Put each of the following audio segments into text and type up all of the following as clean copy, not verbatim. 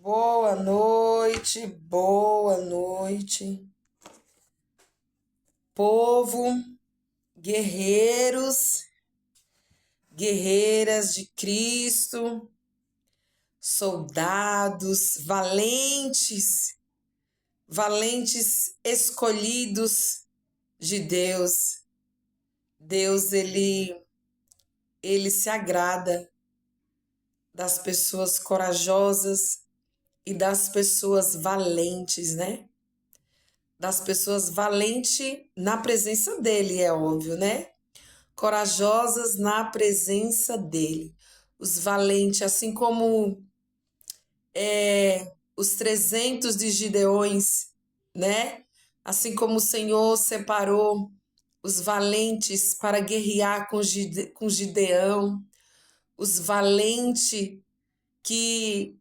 Boa noite, boa noite, povo, guerreiros, guerreiras de Cristo, soldados, valentes escolhidos de Deus. Deus, ele se agrada das pessoas corajosas e das pessoas valentes, né? Das pessoas valentes na presença dele, é óbvio, né? Corajosas na presença dele. Os valentes, assim como os 300 de Gideões, né? Assim como o Senhor separou os valentes para guerrear com Gideão, os valentes que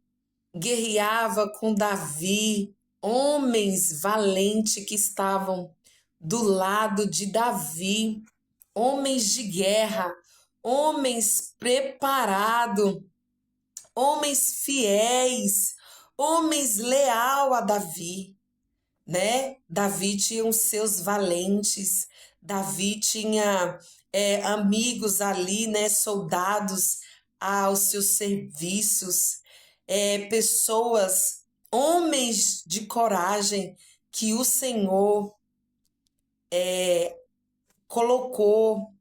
guerreava com Davi, homens valentes que estavam do lado de Davi, homens de guerra, homens preparados, homens fiéis, homens leal a Davi, né? Davi tinha os seus valentes, Davi tinha amigos ali, né? Soldados aos seus serviços, pessoas, homens de coragem que o Senhor colocou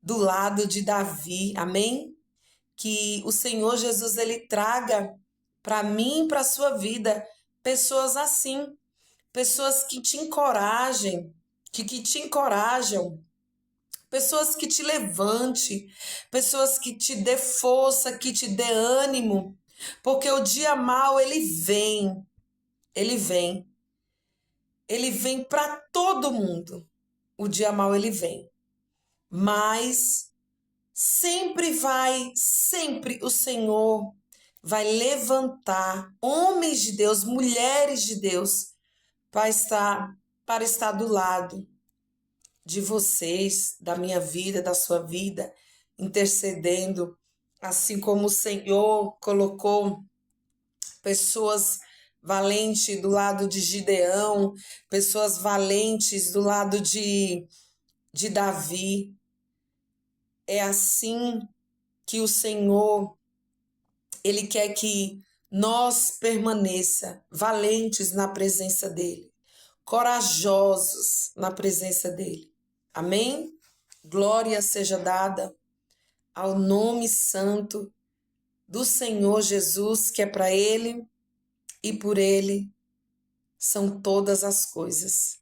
do lado de Davi, amém? Que o Senhor Jesus ele traga para mim e para a sua vida pessoas assim, pessoas que te encorajem, que te encorajam, pessoas que te levante, pessoas que te dê força, que te dê ânimo, porque o dia mau ele vem, ele vem para todo mundo. O dia mau ele vem, mas sempre o Senhor vai levantar homens de Deus, mulheres de Deus, para estar do lado de vocês, da minha vida, da sua vida, intercedendo, assim como o Senhor colocou pessoas valentes do lado de Gideão, pessoas valentes do lado de Davi. É assim que o Senhor, ele quer que nós permaneça valentes na presença dele, corajosos na presença dele. Amém? Glória seja dada ao nome santo do Senhor Jesus, que é para ele e por ele são todas as coisas.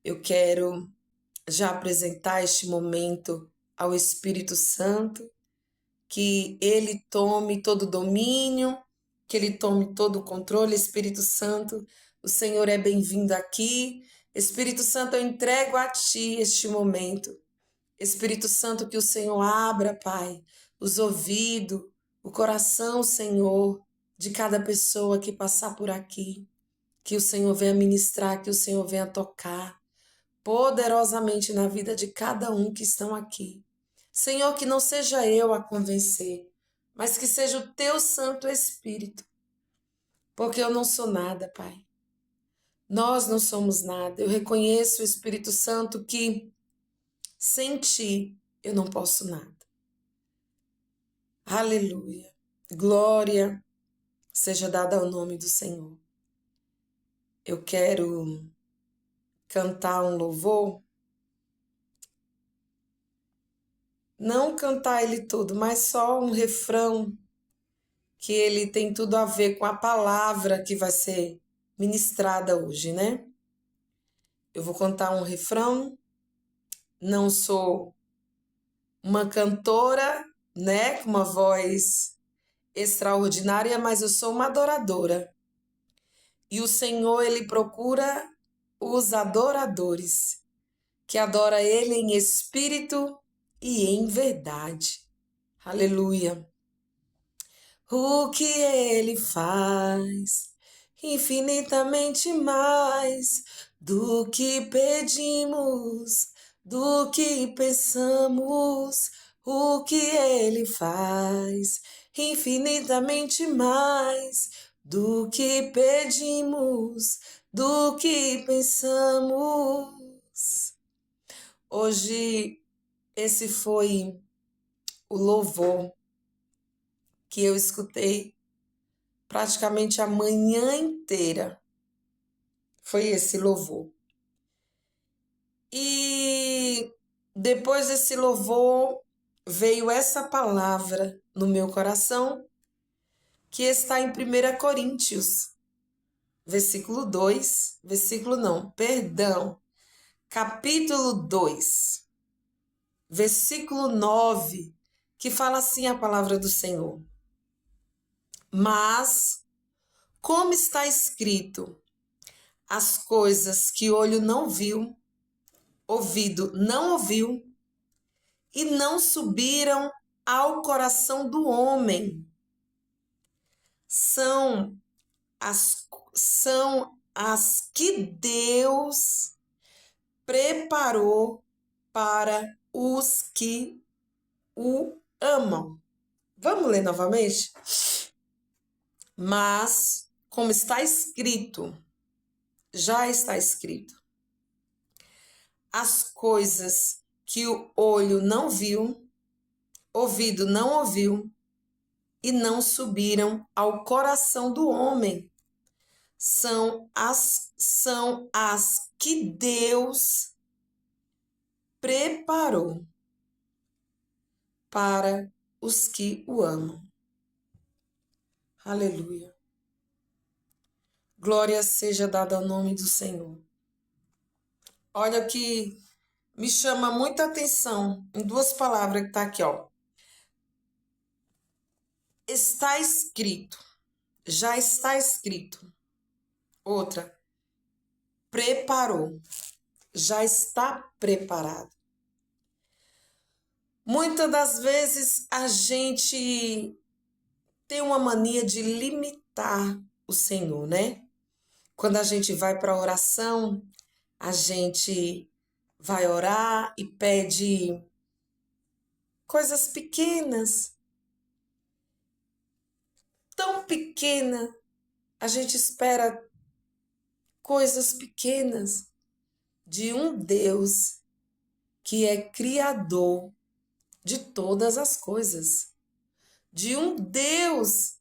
Eu quero já apresentar este momento ao Espírito Santo, que ele tome todo o domínio, que ele tome todo o controle. Espírito Santo, o Senhor é bem-vindo aqui. Espírito Santo, eu entrego a ti este momento. Espírito Santo, que o Senhor abra, Pai, os ouvidos, o coração, Senhor, de cada pessoa que passar por aqui. Que o Senhor venha ministrar, que o Senhor venha tocar poderosamente na vida de cada um que estão aqui. Senhor, que não seja eu a convencer, mas que seja o teu Santo Espírito, porque eu não sou nada, Pai. Nós não somos nada. Eu reconheço, Espírito Santo, que sem ti eu não posso nada. Aleluia. Glória seja dada ao nome do Senhor. Eu quero cantar um louvor. Não cantar ele todo, mas só um refrão que ele tem tudo a ver com a palavra que vai ser ministrada hoje, né? Eu vou cantar um refrão. Não sou uma cantora, né, com uma voz extraordinária, mas eu sou uma adoradora. E o Senhor, ele procura os adoradores, que adora ele em espírito e em verdade. Aleluia. O que ele faz, infinitamente mais do que pedimos, do que pensamos. O que ele faz, infinitamente mais do que pedimos, do que pensamos. Hoje, esse foi o louvor que eu escutei praticamente a manhã inteira. Foi esse louvor. E depois desse louvor, veio essa palavra no meu coração, que está em 1 Coríntios, capítulo 2, versículo 9, que fala assim a palavra do Senhor. Mas, como está escrito, as coisas que olho não viu, ouvido não ouviu, e não subiram ao coração do homem, são as que Deus preparou para os que o amam. Vamos ler novamente? Mas, como está escrito, já está escrito, as coisas que o olho não viu, ouvido não ouviu, e não subiram ao coração do homem, são as que Deus preparou para os que o amam. Aleluia. Glória seja dada ao nome do Senhor. Olha o que me chama muita atenção em duas palavras que está aqui, ó. Está escrito, já está escrito. Outra, preparou, já está preparado. Muitas das vezes a gente tem uma mania de limitar o Senhor, né? Quando a gente vai para a oração, a gente vai orar e pede coisas pequenas, tão pequena, a gente espera coisas pequenas de um Deus que é criador de todas as coisas, de um Deus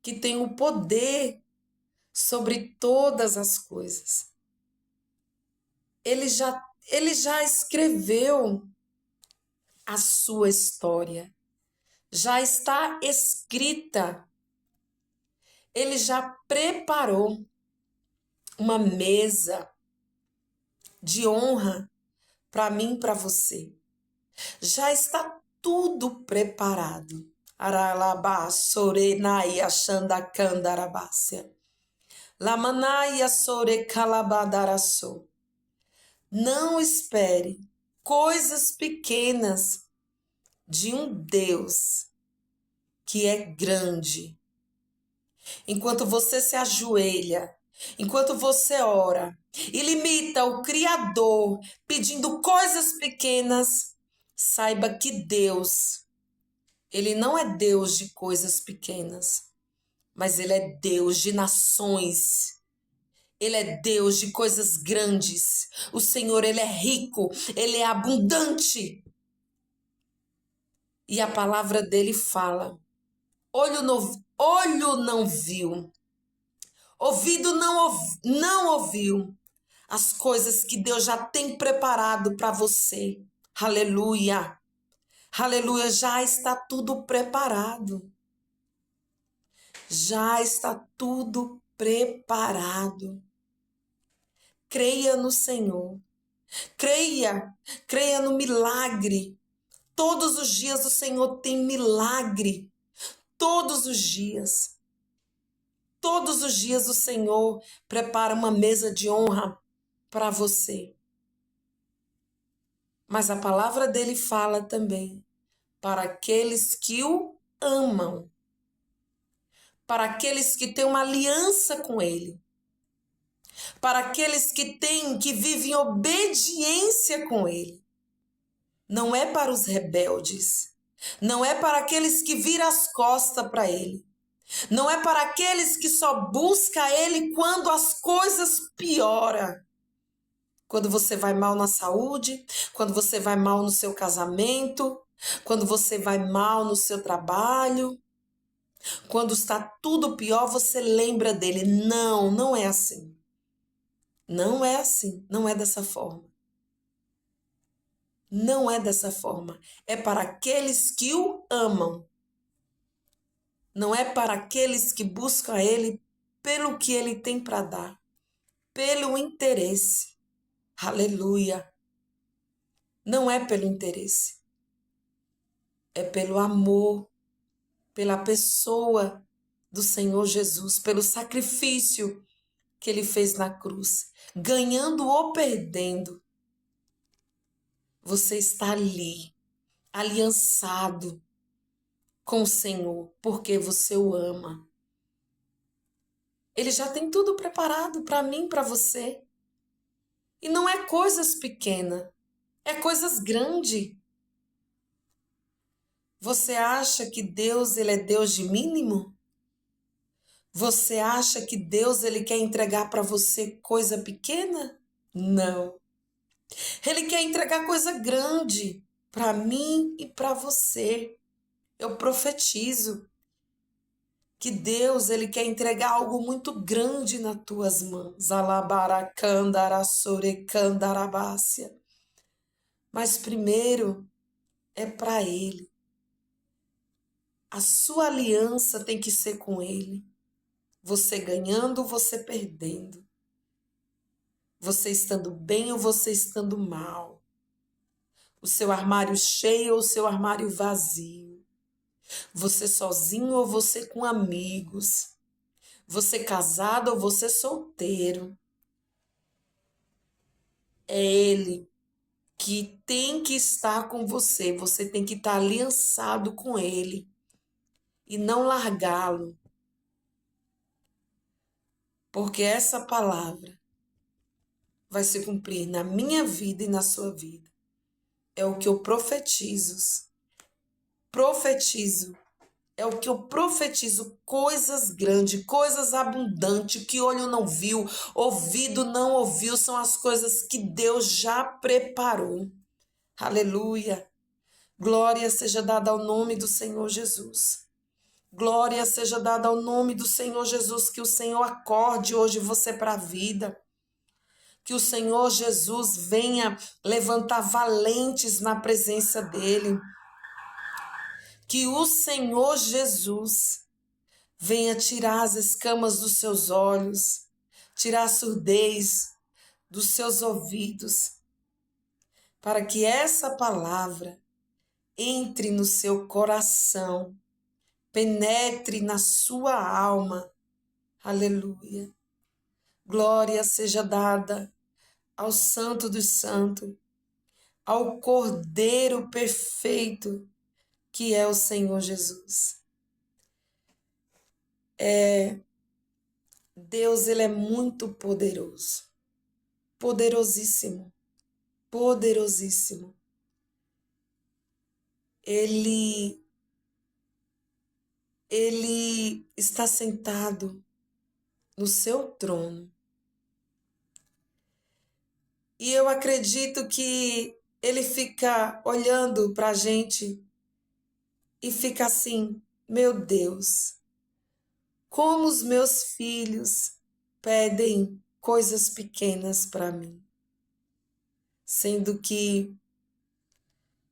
que tem o poder sobre todas as coisas. Ele já escreveu a sua história, já está escrita. Ele já preparou uma mesa de honra para mim e para você. Já está tudo preparado. Aralabá, sorenaya, xandacandarabácia. Lamanaya, sore calabadaraçô. Não espere coisas pequenas de um Deus que é grande. Enquanto você se ajoelha, enquanto você ora e limita o Criador pedindo coisas pequenas, saiba que Deus, Ele não é Deus de coisas pequenas, mas Ele é Deus de nações. Ele é Deus de coisas grandes. O Senhor, Ele é rico, Ele é abundante. E a palavra dele fala: olho não viu, ouvido não ouviu as coisas que Deus já tem preparado para você. Aleluia. Aleluia, já está tudo preparado. Já está tudo preparado. Creia no Senhor. Creia no milagre. Todos os dias o Senhor tem milagre. Todos os dias. Todos os dias o Senhor prepara uma mesa de honra para você. Mas a palavra dele fala também para aqueles que o amam. Para aqueles que têm uma aliança com ele. Para aqueles que vivem em obediência com ele. Não é para os rebeldes. Não é para aqueles que viram as costas para ele. Não é para aqueles que só buscam Ele quando as coisas pioram. Quando você vai mal na saúde, quando você vai mal no seu casamento, quando você vai mal no seu trabalho, quando está tudo pior, você lembra dele. Não, não é assim. Não é assim, não é dessa forma. Não é dessa forma. É para aqueles que o amam. Não é para aqueles que buscam ele pelo que ele tem para dar, pelo interesse. Aleluia. Não é pelo interesse. É pelo amor, pela pessoa do Senhor Jesus, pelo sacrifício que ele fez na cruz, ganhando ou perdendo. Você está ali, aliançado com o Senhor, porque você o ama. Ele já tem tudo preparado para mim, para você. E não é coisas pequenas, é coisas grandes. Você acha que Deus, ele é Deus de mínimo? Você acha que Deus, ele quer entregar para você coisa pequena? Não. Ele quer entregar coisa grande para mim e para você. Eu profetizo que Deus, ele quer entregar algo muito grande nas tuas mãos. Alabaracandarasorecandarabácia. Mas primeiro é para ele. A sua aliança tem que ser com ele. Você ganhando, você perdendo. Você estando bem ou você estando mal. O seu armário cheio ou o seu armário vazio. Você sozinho ou você com amigos. Você casado ou você solteiro. É ele que tem que estar com você. Você tem que estar aliançado com ele e não largá-lo. Porque essa palavra vai se cumprir na minha vida e na sua vida. É o que eu profetizo. Profetizo. É o que eu profetizo, coisas grandes, coisas abundantes, que olho não viu, ouvido não ouviu, são as coisas que Deus já preparou. Aleluia. Glória seja dada ao nome do Senhor Jesus. Glória seja dada ao nome do Senhor Jesus, que o Senhor acorde hoje você para a vida. Que o Senhor Jesus venha levantar valentes na presença dEle. Que o Senhor Jesus venha tirar as escamas dos seus olhos, tirar a surdez dos seus ouvidos, para que essa palavra entre no seu coração, penetre na sua alma. Aleluia. Glória seja dada ao Santo dos Santos, ao Cordeiro perfeito, que é o Senhor Jesus. Deus, ele é muito poderoso, poderosíssimo, poderosíssimo. Ele está sentado no seu trono. E eu acredito que ele fica olhando para a gente e fica assim: meu Deus, como os meus filhos pedem coisas pequenas para mim, sendo que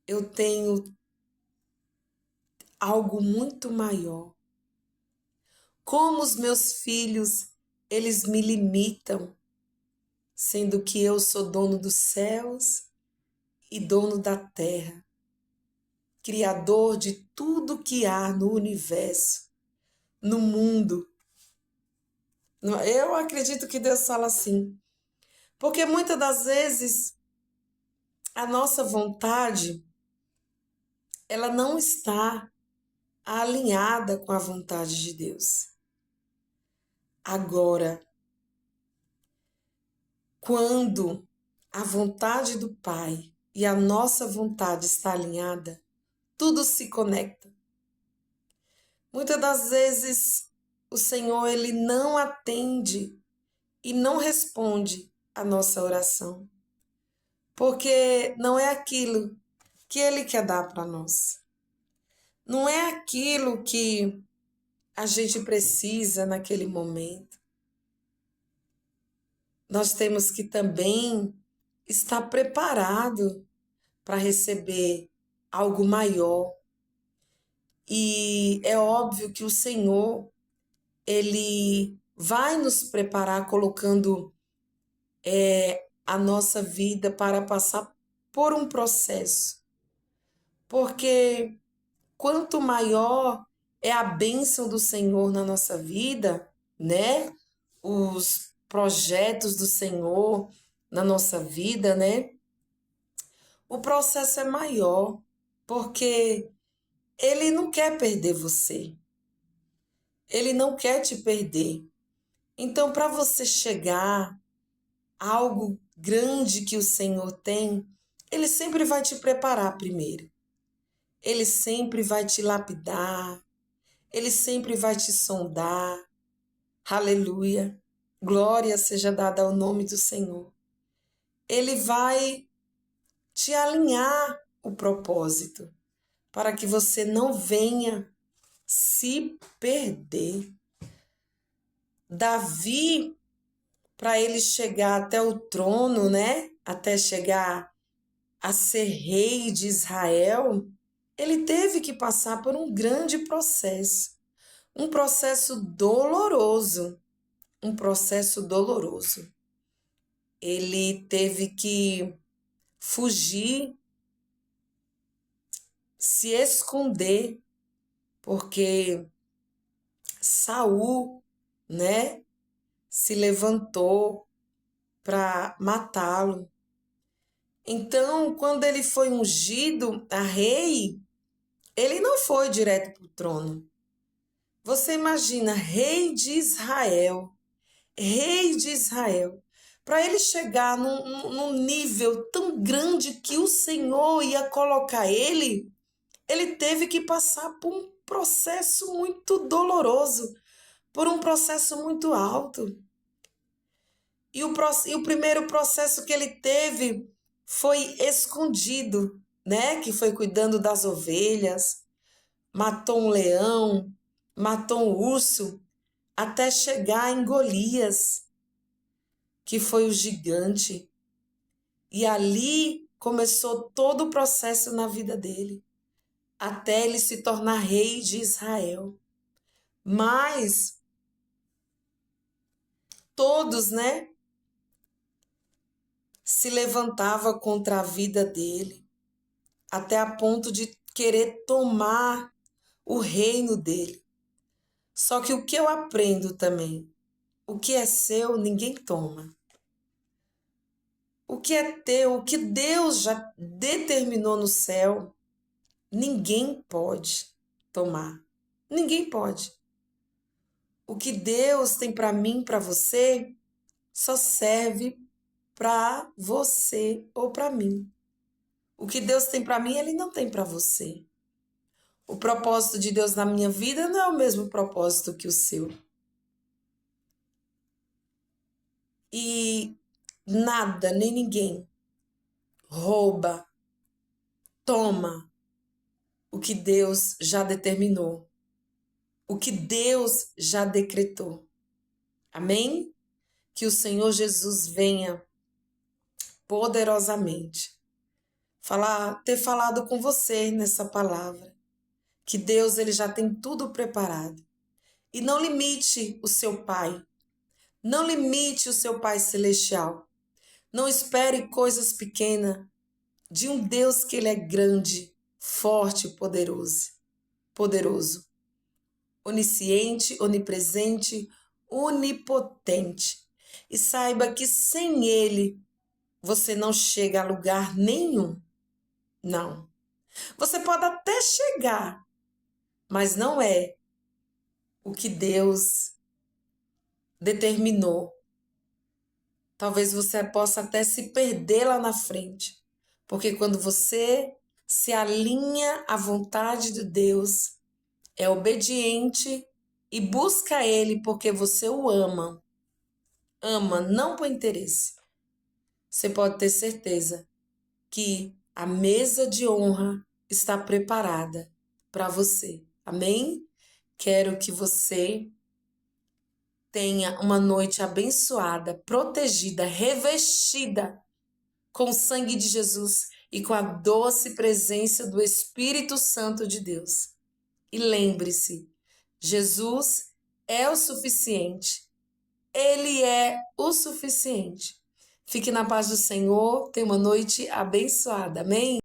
eu tenho algo muito maior. Como os meus filhos, eles me limitam, sendo que eu sou dono dos céus e dono da terra, criador de tudo que há no universo, no mundo. Eu acredito que Deus fala assim, porque muitas das vezes a nossa vontade, ela não está alinhada com a vontade de Deus. Agora, quando a vontade do Pai e a nossa vontade está alinhada, tudo se conecta. Muitas das vezes o Senhor ele não atende e não responde a nossa oração, porque não é aquilo que ele quer dar para nós. Não é aquilo que a gente precisa naquele momento. Nós temos que também estar preparado para receber algo maior. E é óbvio que o Senhor, ele vai nos preparar colocando a nossa vida para passar por um processo. Porque quanto maior é a bênção do Senhor na nossa vida, né? Os projetos do Senhor na nossa vida, né? O processo é maior, porque ele não quer perder você. Ele não quer te perder. Então, para você chegar a algo grande que o Senhor tem, ele sempre vai te preparar primeiro. Ele sempre vai te lapidar. Ele sempre vai te sondar. Aleluia. Glória seja dada ao nome do Senhor. Ele vai te alinhar o propósito para que você não venha se perder. Davi, para ele chegar até o trono, né? Até chegar a ser rei de Israel, ele teve que passar por um grande processo. Um processo doloroso. Um processo doloroso. Ele teve que fugir, se esconder, porque Saul, né, se levantou para matá-lo. Então, quando ele foi ungido a rei, ele não foi direto para o trono. Você imagina, rei de Israel, para ele chegar num nível tão grande que o Senhor ia colocar ele teve que passar por um processo muito doloroso, por um processo muito alto. E o primeiro processo que ele teve foi escondido, né? Que foi cuidando das ovelhas, matou um leão, matou um urso, até chegar em Golias, que foi o gigante. E ali começou todo o processo na vida dele, até ele se tornar rei de Israel. Mas todos, né, se levantava contra a vida dele, até a ponto de querer tomar o reino dele. Só que o que eu aprendo também, o que é seu, ninguém toma. O que é teu, o que Deus já determinou no céu, ninguém pode tomar. Ninguém pode. O que Deus tem para mim, para você, só serve para você ou para mim. O que Deus tem para mim, Ele não tem para você. O propósito de Deus na minha vida não é o mesmo propósito que o seu. E nada, nem ninguém rouba, toma o que Deus já determinou, o que Deus já decretou. Amém? Que o Senhor Jesus venha poderosamente ter falado com você nessa palavra. Que Deus ele já tem tudo preparado. E não limite o seu Pai. Não limite o seu Pai Celestial. Não espere coisas pequenas de um Deus que ele é grande, forte e poderoso, onisciente, onipresente, onipotente. E saiba que sem ele você não chega a lugar nenhum. Não. Você pode até chegar, mas não é o que Deus determinou. Talvez você possa até se perder lá na frente, porque quando você se alinha à vontade de Deus, é obediente e busca Ele porque você o ama. Ama, não por interesse. Você pode ter certeza que a mesa de honra está preparada para você. Amém? Quero que você tenha uma noite abençoada, protegida, revestida com o sangue de Jesus e com a doce presença do Espírito Santo de Deus. E lembre-se, Jesus é o suficiente. Ele é o suficiente. Fique na paz do Senhor. Tenha uma noite abençoada. Amém?